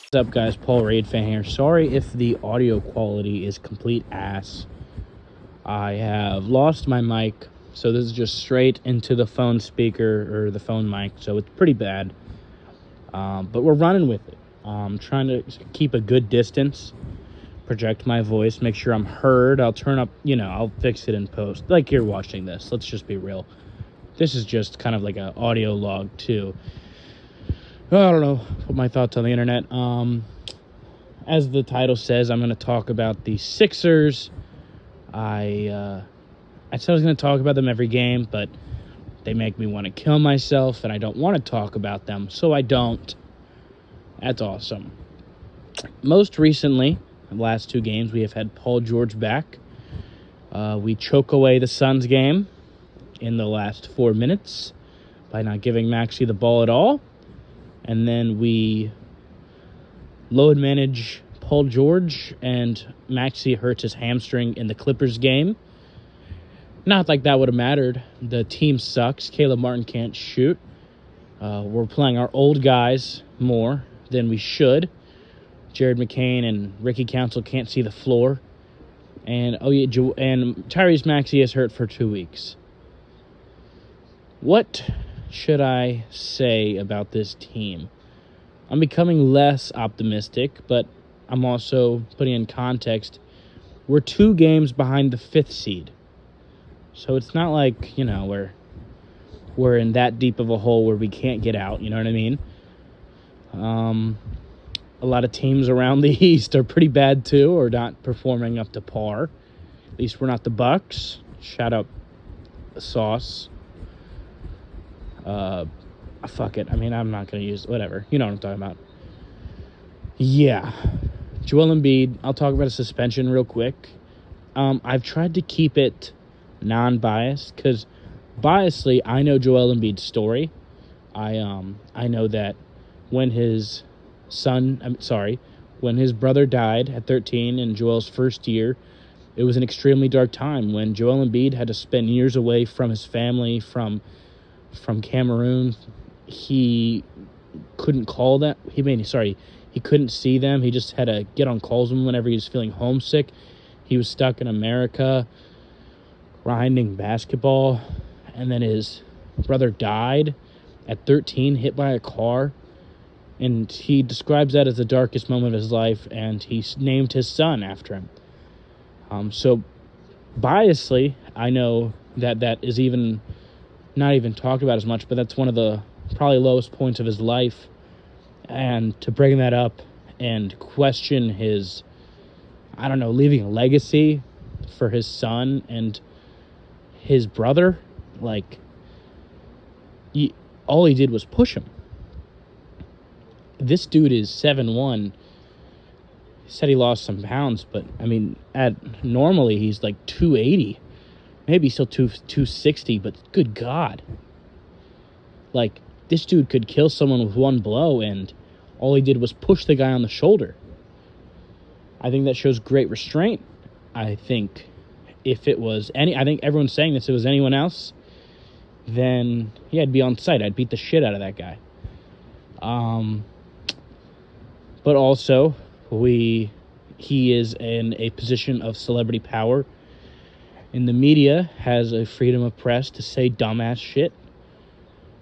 What's up, guys? Paul Reed fan here. Sorry if the audio quality is complete ass. I have lost my mic, so this is just straight into the phone speaker or the phone mic, so it's pretty bad. But we're running with it. Trying to keep a good distance, project my voice, make sure I'm heard. I'll turn up, I'll fix it in post. Like you're watching this. Let's just be real. This is just kind of like an audio log, too. I don't know, put my thoughts on the internet. As the title says, I'm going to talk about the Sixers. I said I was going to talk about them every game, but they make me want to kill myself, and I don't want to talk about them, so I don't. That's awesome. Most recently, the last two games, we have had Paul George back. We choke away the Suns game in the last 4 minutes by not giving Maxey the ball at all. And then we load manage Paul George, and Maxey hurts his hamstring in the Clippers game. Not like that would have mattered. The team sucks. Caleb Martin can't shoot. We're playing our old guys more than we should. Jared McCain and Ricky Council can't see the floor. And Tyrese Maxey is hurt for 2 weeks. What should I say about this team? I'm becoming less optimistic, but I'm also putting in context. We're 2 games behind the 5th seed. So it's not like, we're in that deep of a hole where we can't get out, you know what I mean? A lot of teams around the East are pretty bad too, or not performing up to par. At least we're not the Bucks. Shout out Sauce. Fuck it. I mean, I'm not going to use whatever. You know what I'm talking about. Yeah. Joel Embiid. I'll talk about a suspension real quick. I've tried to keep it non-biased because biasly, I know Joel Embiid's story. I know that when his brother died at 13 in Joel's first year, it was an extremely dark time when Joel Embiid had to spend years away from his family, from Cameroon. He couldn't call them. He couldn't see them. He just had to get on calls with them whenever he was feeling homesick. He was stuck in America grinding basketball, and then his brother died at 13, hit by a car, and he describes that as the darkest moment of his life, and he named his son after him. So biasly, I know that is even not even talked about as much, but that's one of the probably lowest points of his life. And to bring that up and question his, leaving a legacy for his son and his brother, all he did was push him. This dude is 7'1". He said he lost some pounds, but, normally he's like 280. Maybe still 260, but good God. This dude could kill someone with one blow, and all he did was push the guy on the shoulder. I think that shows great restraint. I think if it was I think everyone's saying this, if it was anyone else, then I'd be on site. I'd beat the shit out of that guy. But also, he is in a position of celebrity power. And the media has a freedom of press to say dumbass shit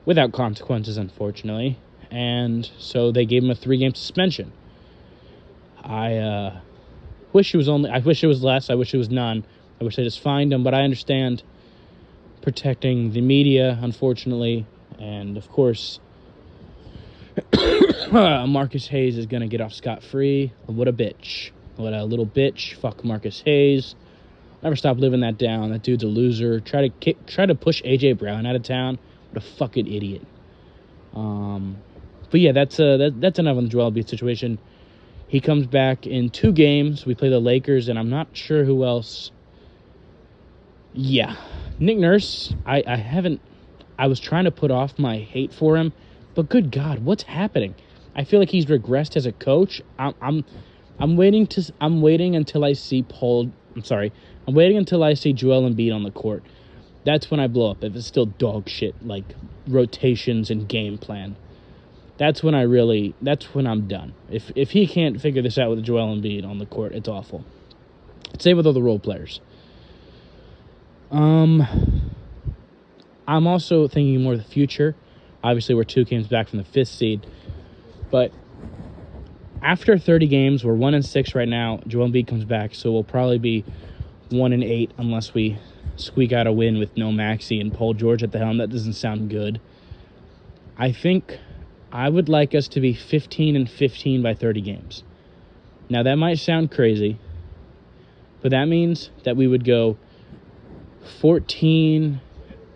without consequences, unfortunately. And so they gave him a 3-game suspension. I wish it was less. I wish it was none. I wish they just fined him. But I understand protecting the media, unfortunately. And, of course, Marcus Hayes is going to get off scot-free. What a bitch. What a little bitch. Fuck Marcus Hayes. Never stop living that down. That dude's a loser. Try to push A.J. Brown out of town. What a fucking idiot. But yeah, that's enough on the Joel Embiid situation. He comes back in 2 games. We play the Lakers, and I'm not sure who else. Yeah, Nick Nurse. I was trying to put off my hate for him, but good God, what's happening? I feel like he's regressed as a coach. I'm waiting until I see Joel Embiid on the court. That's when I blow up, if it's still dog shit, like rotations and game plan. that's when I'm done. If he can't figure this out with Joel Embiid on the court, it's awful. Same with all the role players. I'm also thinking more of the future. Obviously, we're 2 games back from the 5th seed. But after 30 games, we're 1-6 right now. Joel Embiid comes back, so we'll probably be 1-8 unless we squeak out a win with no Maxey and Paul George at the helm. That doesn't sound good. I think I would like us to be 15-15 by 30 games. Now, that might sound crazy, but that means that we would go 14.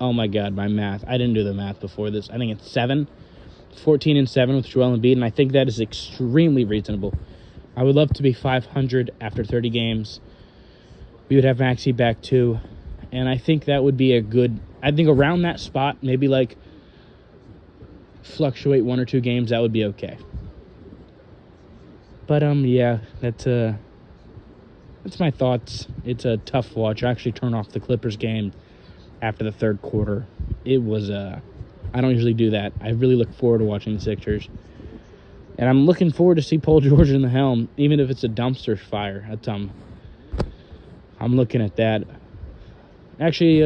Oh, my God, my math. I didn't do the math before this. I think it's 14-7 with Joel Embiid, and I think that is extremely reasonable. I would love to be 500 after 30 games. We would have Maxey back, too, and I think that would be I think around that spot, maybe like fluctuate 1 or 2 games, that would be okay. But yeah, that's my thoughts. It's a tough watch. I actually turned off the Clippers game after the 3rd quarter. It was I don't usually do that. I really look forward to watching the Sixers, and I'm looking forward to see Paul George in the helm, even if it's a dumpster fire. That's I'm looking at that. Actually,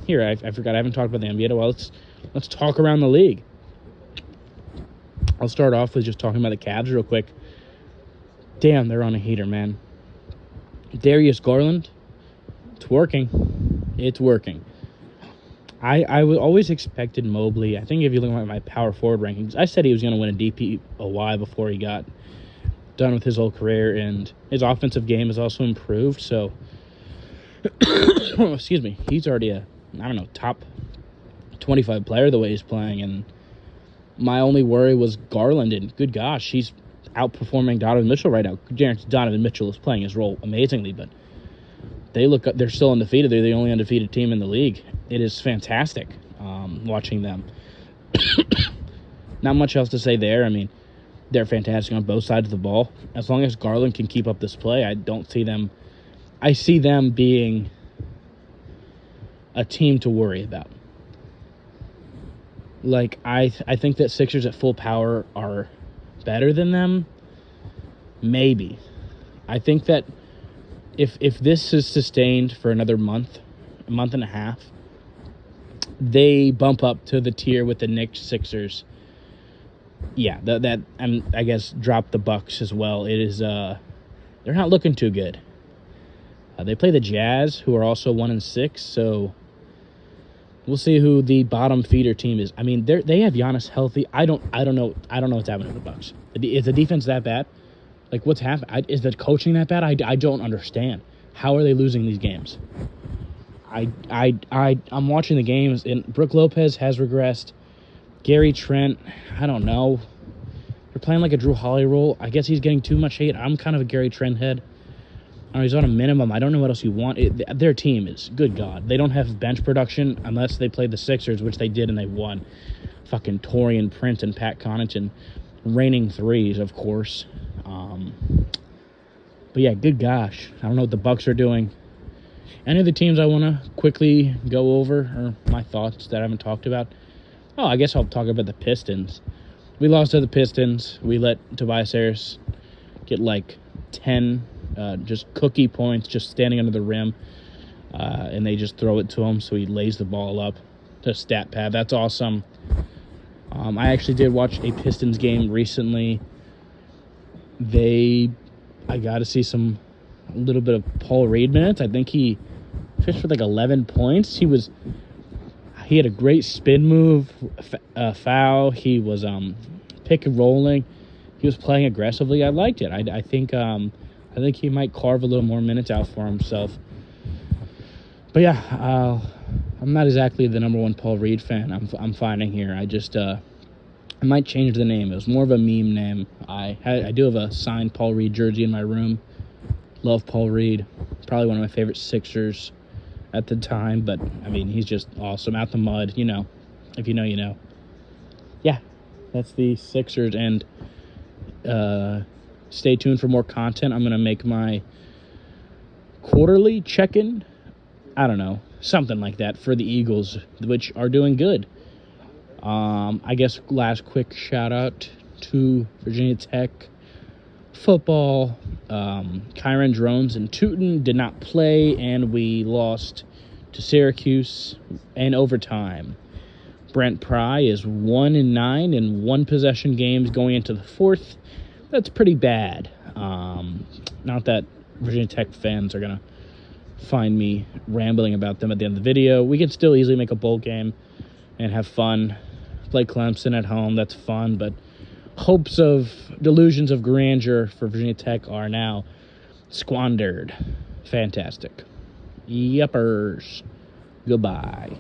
here I forgot I haven't talked about the NBA. Well, let's talk around the league. I'll start off with just talking about the Cavs real quick. Damn, they're on a heater, man. Darius Garland, it's working. It's working. I always expected Mobley. I think if you look at my power forward rankings, I said he was going to win a DPOY before he got done with his whole career, and his offensive game has also improved. So, excuse me, he's already a top 25 player the way he's playing, and my only worry was Garland, and good gosh, he's outperforming Donovan Mitchell right now. Donovan Mitchell is playing his role amazingly, but they're still undefeated. They're the only undefeated team in the league. It is fantastic watching them. Not much else to say there. I mean, they're fantastic on both sides of the ball. As long as Garland can keep up this play, I see them being a team to worry about. Like, I think that Sixers at full power are better than them. Maybe. I think that if this is sustained for another month and a half, they bump up to the tier with the Knicks, Sixers. Yeah, that I guess drop the Bucks as well. It is they're not looking too good. They play the Jazz, who are also 1-6, so we'll see who the bottom feeder team is. I mean, they have Giannis healthy. I don't know what's happening to the Bucks. Is the defense that bad? Like, what's happening? Is the coaching that bad? I don't understand. How are they losing these games? I'm watching the games, and Brook Lopez has regressed. Gary Trent, I don't know. They're playing like a Drew Holiday role. I guess he's getting too much hate. I'm kind of a Gary Trent head. He's on a minimum. I don't know what else you want. Their team is, good God. They don't have bench production unless they play the Sixers, which they did, and they won. Fucking Torian Prince and Pat Connaughton raining threes, of course. But yeah, good gosh. I don't know what the Bucks are doing. Any of the teams I want to quickly go over, or my thoughts that I haven't talked about? Oh, I guess I'll talk about the Pistons. We lost to the Pistons. We let Tobias Harris get like 10 just cookie points just standing under the rim, and they just throw it to him, so he lays the ball up to stat pad. That's awesome. I actually did watch a Pistons game recently. I got to see a little bit of Paul Reed minutes. I think he fished for like 11 points. He had a great spin move, foul. He was pick and rolling. He was playing aggressively. I liked it. I think he might carve a little more minutes out for himself. But yeah, I'm not exactly the number one Paul Reed fan. I'm finding here. I might change the name. It was more of a meme name. I do have a signed Paul Reed jersey in my room. Love Paul Reed. Probably one of my favorite Sixers at the time. But, I mean, he's just awesome. Out the mud, you know. If you know, you know. Yeah, that's the Sixers. And stay tuned for more content. I'm going to make my quarterly check-in. I don't know. Something like that for the Eagles, which are doing good. I guess last quick shout-out to Virginia Tech football. Kyron Drones and Tootin did not play, and we lost to Syracuse in overtime. Brent Pry is 1-9 in one-possession games going into the fourth. That's pretty bad. Not that Virginia Tech fans are going to find me rambling about them at the end of the video. We can still easily make a bowl game and have fun. Play Clemson at home. That's fun, but delusions of grandeur for Virginia Tech are now squandered. Fantastic. Yuppers. Goodbye.